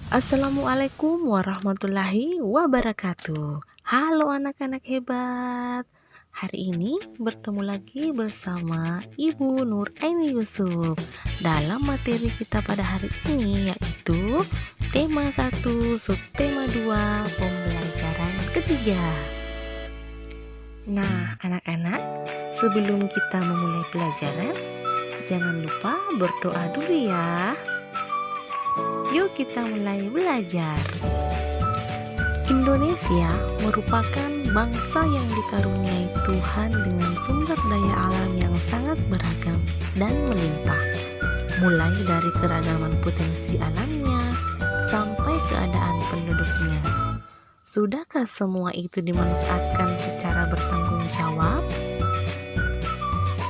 Assalamualaikum warahmatullahi wabarakatuh. Halo anak-anak hebat. Hari ini bertemu lagi bersama Ibu Nur Aini Yusuf dalam materi kita pada hari ini, yaitu tema 1, subtema 2, pembelajaran ketiga. Nah, anak-anak, sebelum kita memulai pelajaran, jangan lupa berdoa dulu ya. Yuk kita mulai belajar. Indonesia merupakan bangsa yang dikaruniai Tuhan dengan sumber daya alam yang sangat beragam dan melimpah, mulai dari keragaman potensi alamnya sampai keadaan penduduknya. Sudahkah semua itu dimanfaatkan secara bertanggung jawab?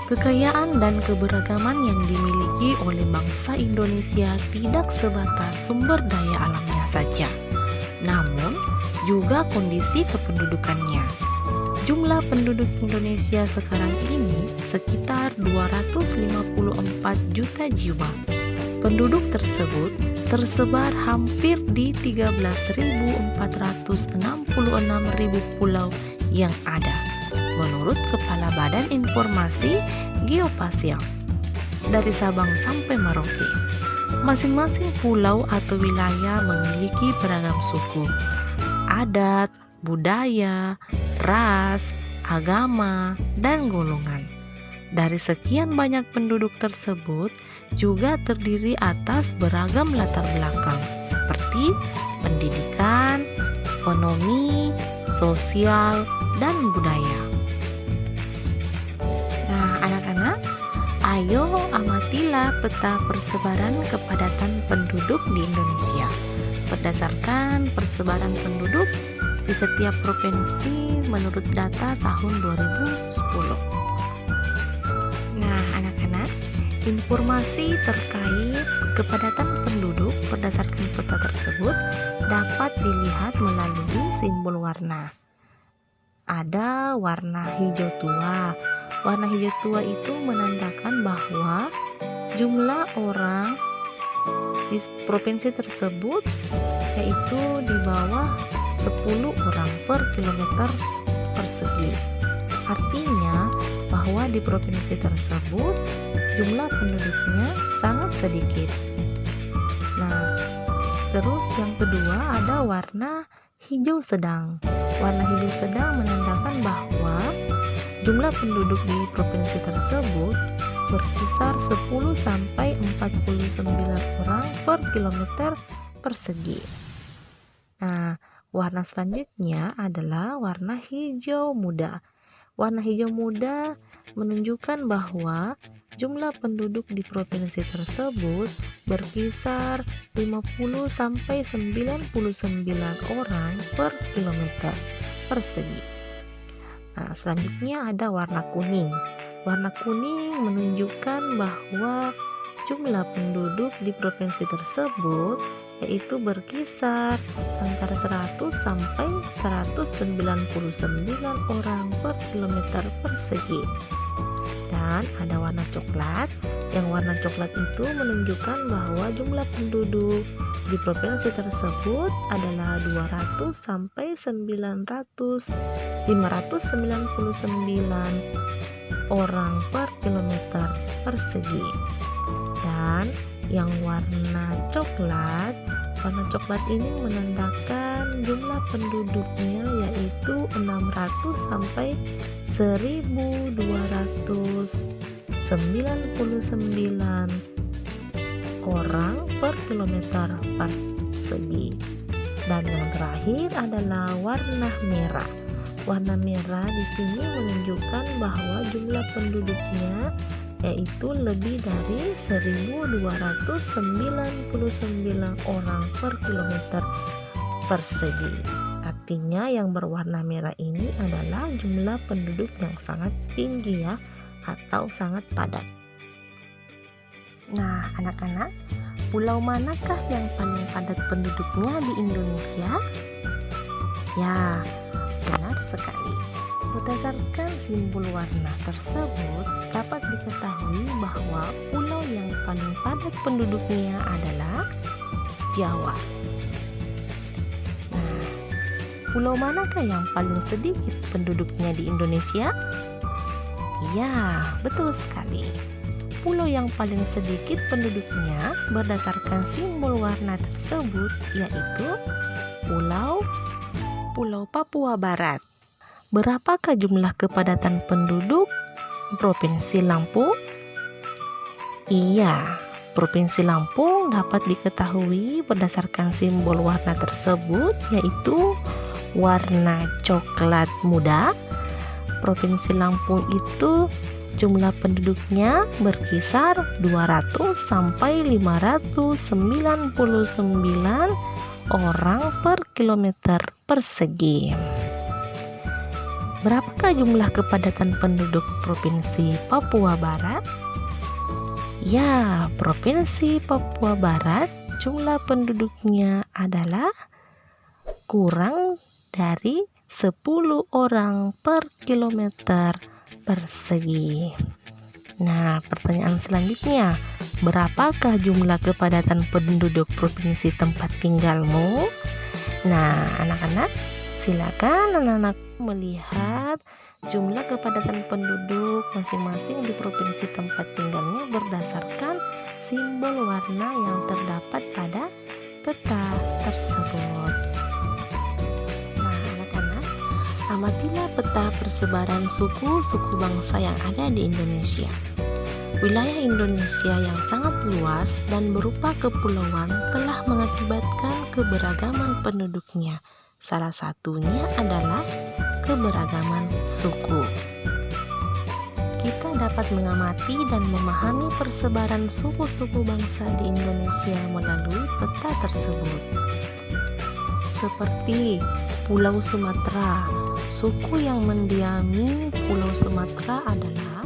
Kekayaan dan keberagaman yang dimiliki oleh bangsa Indonesia tidak sebatas sumber daya alamnya saja, namun juga kondisi kependudukannya. Jumlah penduduk Indonesia sekarang ini sekitar 254 juta jiwa. Penduduk tersebut tersebar hampir di 13.466.000 pulau yang ada, menurut Kepala Badan Informasi Geospasial, dari Sabang sampai Merauke. Masing-masing pulau atau wilayah memiliki beragam suku, adat, budaya, ras, agama, dan golongan. Dari sekian banyak penduduk tersebut juga terdiri atas beragam latar belakang seperti pendidikan, ekonomi, sosial, dan budaya. Nah, anak-anak, ayo amatilah peta persebaran kepadatan penduduk di Indonesia berdasarkan persebaran penduduk di setiap provinsi menurut data tahun 2010. Nah, anak-anak, informasi terkait kepadatan penduduk berdasarkan peta tersebut dapat dilihat melalui simbol warna. Ada warna hijau tua. Warna hijau tua itu menandakan bahwa jumlah orang di provinsi tersebut yaitu di bawah 10 orang per kilometer persegi. Artinya bahwa di provinsi tersebut jumlah penduduknya sangat sedikit. Nah, terus yang kedua ada warna hijau sedang. Warna hijau sedang menandakan bahwa jumlah penduduk di provinsi tersebut berkisar 10 sampai 49 orang per kilometer persegi. Nah, warna selanjutnya adalah warna hijau muda. Warna hijau muda menunjukkan bahwa jumlah penduduk di provinsi tersebut berkisar 50 sampai 99 orang per kilometer persegi. Nah, selanjutnya ada warna kuning. Warna kuning menunjukkan bahwa jumlah penduduk di provinsi tersebut yaitu berkisar antara 100 sampai 199 orang per kilometer persegi. Dan ada warna coklat. Yang warna coklat itu menunjukkan bahwa jumlah penduduk di provinsi tersebut adalah 200 sampai 599 orang per kilometer persegi. Dan yang warna coklat ini menandakan jumlah penduduknya yaitu 600 sampai 1299 orang per kilometer persegi. Dan yang terakhir adalah warna merah. Warna merah di sini menunjukkan bahwa jumlah penduduknya yaitu lebih dari 1299 orang per kilometer persegi. Artinya yang berwarna merah ini adalah jumlah penduduk yang sangat tinggi ya, atau sangat padat. Nah, anak-anak, pulau manakah yang paling padat penduduknya di Indonesia? Ya, benar sekali. Berdasarkan simbol warna tersebut, dapat diketahui bahwa pulau yang paling padat penduduknya adalah Jawa. Pulau manakah yang paling sedikit penduduknya di Indonesia? Ya, betul sekali. Pulau yang paling sedikit penduduknya berdasarkan simbol warna tersebut yaitu Pulau Papua Barat. Berapakah jumlah kepadatan penduduk Provinsi Lampung? Iya, Provinsi Lampung dapat diketahui berdasarkan simbol warna tersebut yaitu warna coklat muda. Provinsi Lampung itu jumlah penduduknya berkisar 200 sampai 599 orang per kilometer persegi. Berapakah jumlah kepadatan penduduk Provinsi Papua Barat? Ya, Provinsi Papua Barat jumlah penduduknya adalah kurang dari 10 orang per kilometer persegi. Nah, pertanyaan selanjutnya, berapakah jumlah kepadatan penduduk provinsi tempat tinggalmu? Nah, anak-anak, silakan anak-anak melihat jumlah kepadatan penduduk masing-masing di provinsi tempat tinggalnya berdasarkan simbol warna yang terdapat pada peta tersebut. Nah, anak-anak, amatilah peta persebaran suku-suku bangsa yang ada di Indonesia. Wilayah Indonesia yang sangat luas dan berupa kepulauan telah mengakibatkan keberagaman penduduknya. Salah satunya adalah keberagaman suku. Kita dapat mengamati dan memahami persebaran suku-suku bangsa di Indonesia melalui peta tersebut. Seperti Pulau Sumatera, suku yang mendiami Pulau Sumatera adalah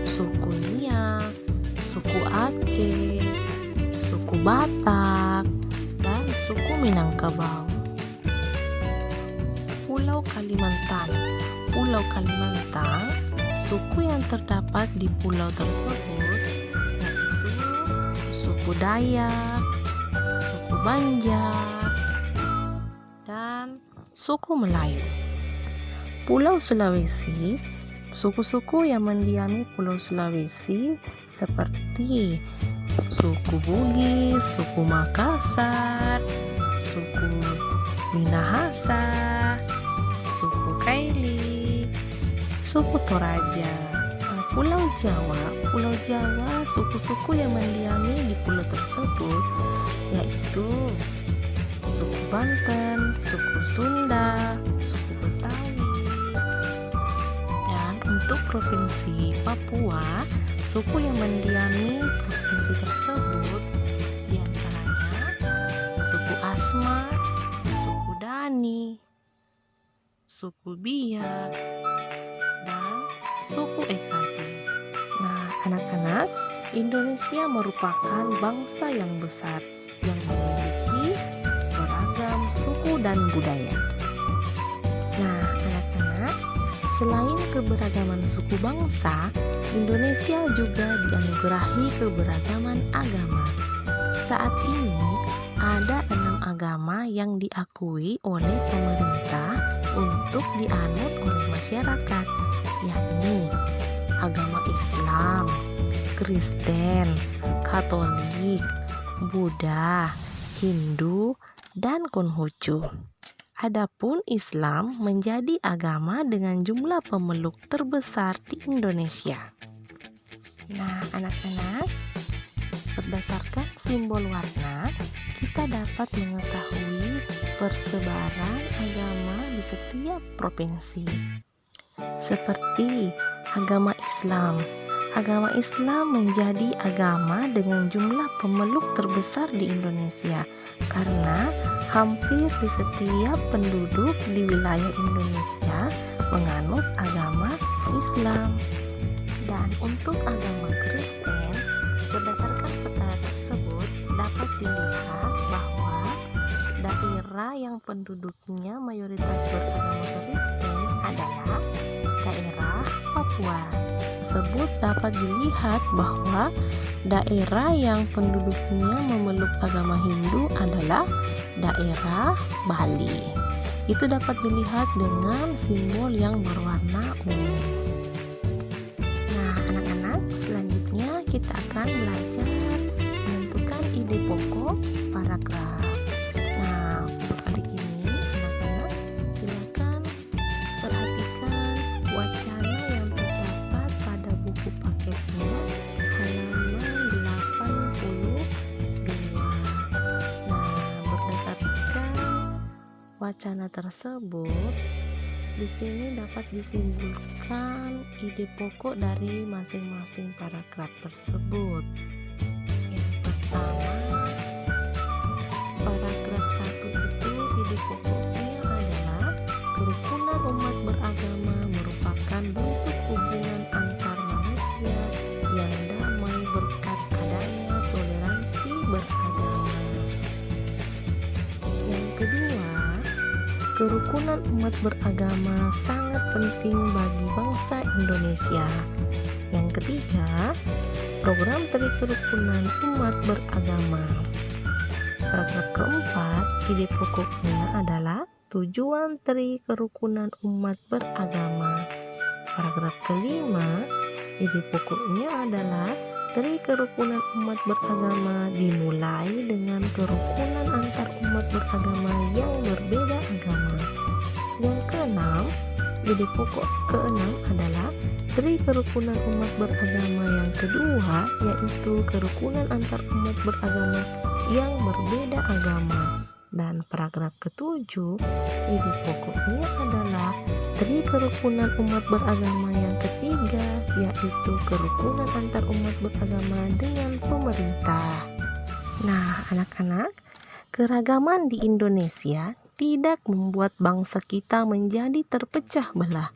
suku Nias, suku Aceh, suku Batak, dan suku Minangkabau. Pulau Kalimantan, suku yang terdapat di pulau tersebut yaitu suku Dayak, suku Banjar, dan suku Melayu. Pulau Sulawesi, suku-suku yang mendiami Pulau Sulawesi seperti suku Bugis, suku Makassar, suku Minahasa, suku Kaili, suku Toraja. Pulau Jawa, suku-suku yang mendiami di pulau tersebut yaitu suku Banten, suku Sunda, suku Betawi. Dan untuk provinsi Papua, suku yang mendiami provinsi tersebut diantaranya suku Asmat, suku Dani, suku Biak, dan suku EKG. Nah, anak-anak, Indonesia merupakan bangsa yang besar yang memiliki beragam suku dan budaya. Nah, anak-anak, selain keberagaman suku bangsa, Indonesia juga dianugerahi keberagaman agama. Saat ini ada 6 agama yang diakui oleh pemerintah untuk dianut oleh masyarakat, yakni agama Islam, Kristen, Katolik, Buddha, Hindu, dan Konghucu. Adapun Islam menjadi agama dengan jumlah pemeluk terbesar di Indonesia. Nah, anak-anak, berdasarkan simbol warna, kita dapat mengetahui persebaran agama di setiap provinsi. Seperti agama Islam. Agama Islam menjadi agama dengan jumlah pemeluk terbesar di Indonesia karena hampir di setiap penduduk di wilayah Indonesia menganut agama Islam. Dan untuk agama Kristen, berdasarkan peta tersebut dapat dilihat bahwa daerah yang penduduknya mayoritas beragama Kristen adalah daerah Papua. Tersebut dapat dilihat bahwa daerah yang penduduknya memeluk agama Hindu adalah daerah Bali. Itu dapat dilihat dengan simbol yang berwarna ungu. Nah, anak-anak, selanjutnya kita akan belajar menentukan ide pokok paragraf. Nah, untuk kali ini, anak-anak, silakan perhatikan wacana yang terdapat pada buku paketnya halaman 82. Nah, berdasarkan wacana tersebut, di sini dapat disimpulkan ide pokok dari masing-masing paragraf tersebut. Yang pertama, paragraf 1 itu ide pokoknya adalah kerukunan umat beragama merupakan bentuk hubungan antar manusia yang damai berkat adanya toleransi beragama. Yang kedua, kerukunan umat beragama sangat penting bagi bangsa Indonesia. Yang ketiga, program Tri Kerukunan Umat Beragama. Paragraf keempat, ide pokoknya adalah tujuan Tri Kerukunan Umat Beragama. Paragraf kelima, ide pokoknya adalah Tri Kerukunan Umat Beragama dimulai dengan kerukunan antar umat beragama yang berbeda agama. Yang keenam, ide pokok keenam adalah Tri Kerukunan Umat Beragama yang kedua, yaitu kerukunan antar umat beragama yang berbeda agama. Dan paragraf ketujuh, ide pokoknya adalah Tri Kerukunan Umat Beragama yang ketiga, yaitu kerukunan antar umat beragama dengan pemerintah. Nah, anak-anak, keragaman di Indonesia tidak membuat bangsa kita menjadi terpecah belah,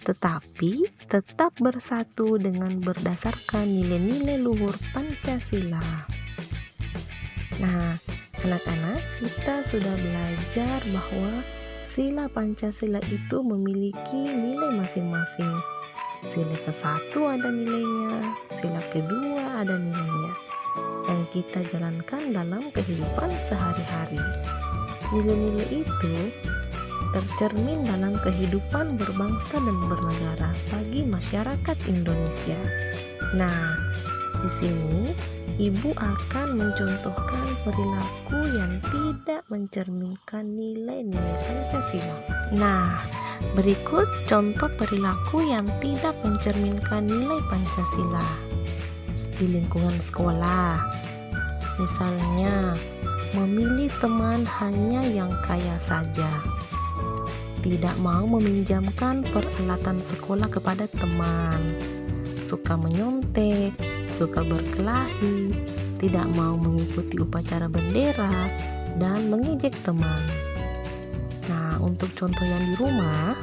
tetapi tetap bersatu dengan berdasarkan nilai-nilai luhur Pancasila. Nah, anak-anak, kita sudah belajar bahwa sila Pancasila itu memiliki nilai masing-masing. Sila ke-1 ada nilainya, sila kedua ada nilainya, yang kita jalankan dalam kehidupan sehari-hari. Nilai-nilai itu tercermin dalam kehidupan berbangsa dan bernegara bagi masyarakat Indonesia. Nah, di sini Ibu akan mencontohkan perilaku yang tidak mencerminkan nilai-nilai Pancasila. Nah, berikut contoh perilaku yang tidak mencerminkan nilai Pancasila di lingkungan sekolah. Misalnya, memilih teman hanya yang kaya saja, tidak mau meminjamkan peralatan sekolah kepada teman, suka menyontek, suka berkelahi, tidak mau mengikuti upacara bendera, dan mengejek teman. Nah, untuk contoh yang di rumah,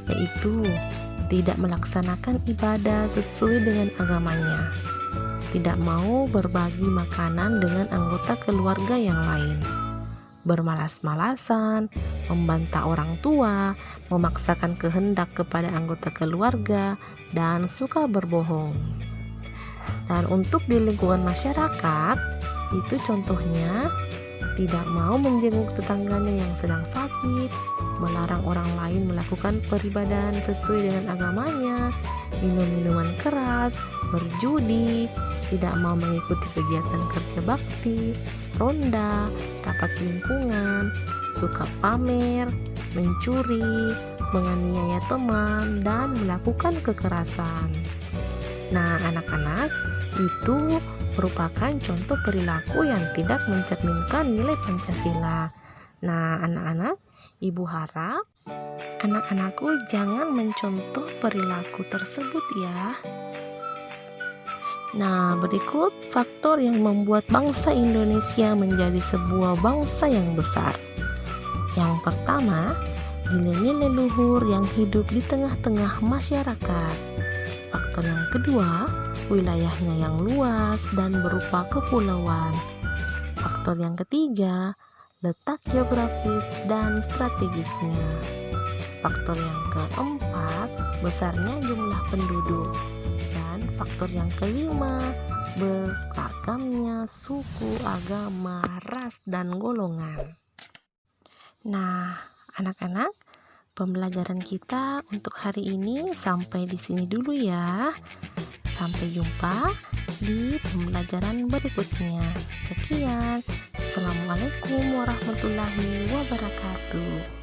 yaitu tidak melaksanakan ibadah sesuai dengan agamanya, tidak mau berbagi makanan dengan anggota keluarga yang lain, bermalas-malasan, membantah orang tua, memaksakan kehendak kepada anggota keluarga, dan suka berbohong. Dan untuk di lingkungan masyarakat, itu contohnya tidak mau menjenguk tetangganya yang sedang sakit, melarang orang lain melakukan peribadahan sesuai dengan agamanya, minum minuman keras, berjudi, tidak mau mengikuti kegiatan kerja bakti, ronda, rapat lingkungan, suka pamer, mencuri, menganiaya teman, dan melakukan kekerasan. Nah, anak-anak, itu merupakan contoh perilaku yang tidak mencerminkan nilai Pancasila. Nah, anak-anak, Ibu harap anak-anakku jangan mencontoh perilaku tersebut ya. Nah, berikut faktor yang membuat bangsa Indonesia menjadi sebuah bangsa yang besar. Yang pertama, nilai-nilai luhur yang hidup di tengah-tengah masyarakat. Faktor yang kedua, wilayahnya yang luas dan berupa kepulauan. Faktor yang ketiga, letak geografis dan strategisnya. Faktor yang keempat, besarnya jumlah penduduk. Dan faktor yang kelima, beragamnya suku, agama, ras, dan golongan. Nah, Anak-anak, pembelajaran kita untuk hari ini sampai di sini dulu ya. Sampai jumpa di pembelajaran berikutnya. Sekian. Assalamualaikum warahmatullahi wabarakatuh.